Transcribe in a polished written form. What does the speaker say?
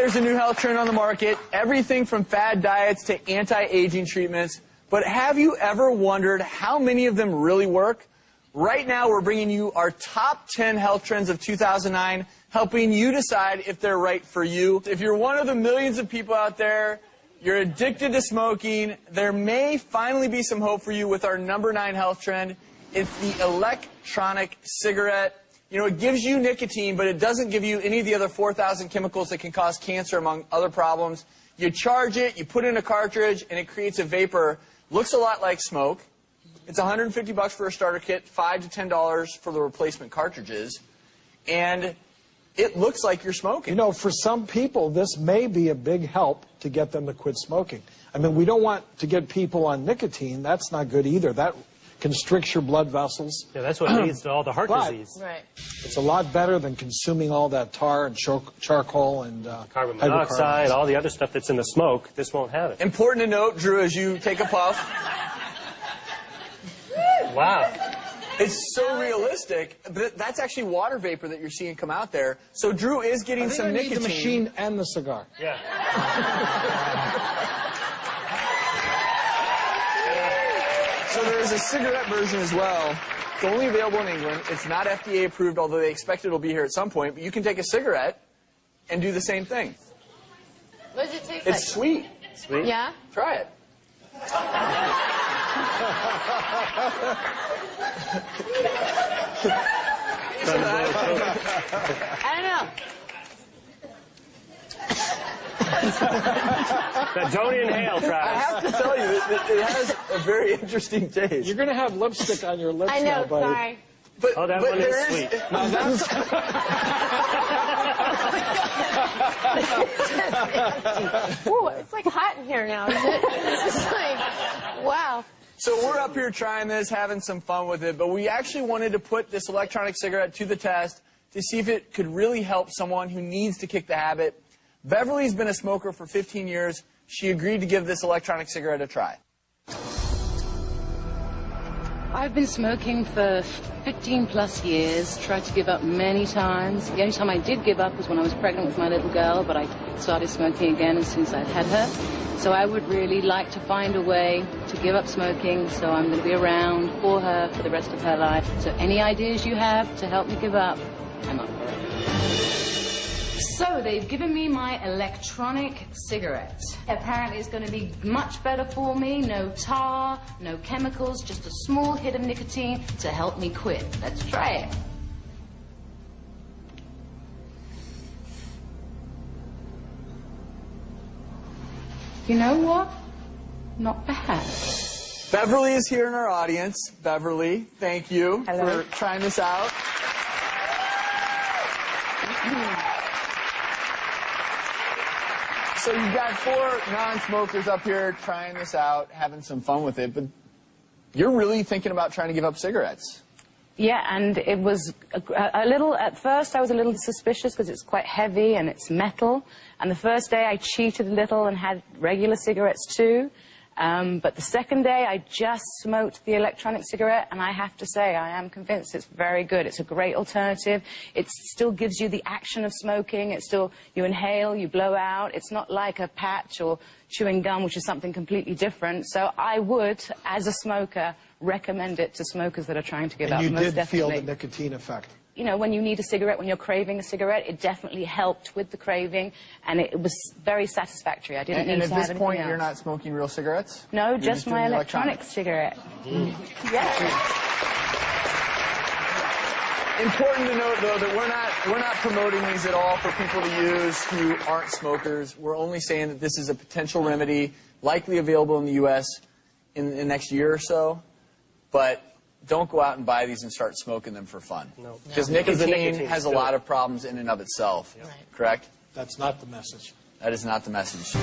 there's a new health trend on the market, everything from fad diets to anti-aging treatments. But have you ever wondered how many of them really work? Right now, we're bringing you our top 10 health trends of 2009, helping you decide if they're right for you. If you're one of the millions of people out there, you're addicted to smoking, there may finally be some hope for you with our number 9 health trend. It's the electronic cigarette. You know, it gives you nicotine, but it doesn't give you any of the other 4,000 chemicals that can cause cancer, among other problems. You charge it, you put it in a cartridge, and it creates a vapor. Looks a lot like smoke. It's $150 for a starter kit, $5 to $10 for the replacement cartridges, and it looks like you're smoking. You know, for some people, this may be a big help to get them to quit smoking. I mean, we don't want to get people on nicotine. That's not good either. That constricts your blood vessels. Yeah, that's what leads to all the heart disease. Right. It's a lot better than consuming all that tar and charcoal and Carbon monoxide, all the other stuff that's in the smoke. This won't have it. Important to note, Drew, as you take a puff. Wow. It's so realistic, but that's actually water vapor that you're seeing come out there. So Drew is getting some nicotine. The machine and the cigar. Yeah. So there's a cigarette version as well. It's only available in England. It's not FDA approved, although they expect it'll be here at some point. But you can take a cigarette and do the same thing. What does it taste like? It's sweet. Sweet? Yeah? Try it. I don't know. Don't inhale, Travis. I have to tell you, it has a very interesting taste. You're going to have lipstick on your lips I now, know, buddy. sorry. But, Oh, that but one is sweet. No, that's... Ooh, it's like hot in here now, isn't it? It's just like, wow. So we're up here trying this, having some fun with it, but we actually wanted to put this electronic cigarette to the test to see if it could really help someone who needs to kick the habit. Beverly's been a smoker for 15 years. She agreed to give this electronic cigarette a try. I've been smoking for 15+ years, tried to give up many times. The only time I did give up was when I was pregnant with my little girl, but I started smoking again as soon as I'd had her. So I would really like to find a way to give up smoking, so I'm going to be around for her for the rest of her life. So any ideas you have to help me give up, I'm up for it. So they've given me my electronic cigarette. Apparently it's going to be much better for me. No tar, no chemicals, just a small hit of nicotine to help me quit. Let's try it. You know what? Not bad. Beverly is here in our audience. Beverly, thank you for trying this out. So you've got 4 non-smokers up here trying this out, having some fun with it, but you're really thinking about trying to give up cigarettes. Yeah, and it was a little, at first I was a little suspicious because it's quite heavy and it's metal. And the first day I cheated a little and had regular cigarettes too. But the second day I just smoked the electronic cigarette, and I have to say I am convinced it's very good. It's a great alternative. It still gives you the action of smoking. It's still, you inhale, you blow out. It's not like a patch or chewing gum, which is something completely different. So I would, as a smoker, recommend it to smokers that are trying to give up. And you most did definitely. feel the nicotine effect. You know, when you need a cigarette, when you're craving a cigarette, it definitely helped with the craving, and it was very satisfactory. I didn't need to have anything else. And at this point, you're not smoking real cigarettes? No, You're just my doing electronic cigarette. Yeah. Important to note, though, that we're not promoting these at all for people to use who aren't smokers. We're only saying that this is a potential remedy, likely available in the U.S. in the next year or so, but don't go out and buy these and start smoking them for fun. No. Because nicotine has a lot of problems in and of itself. Right. Correct? That's not the message. That is not the message.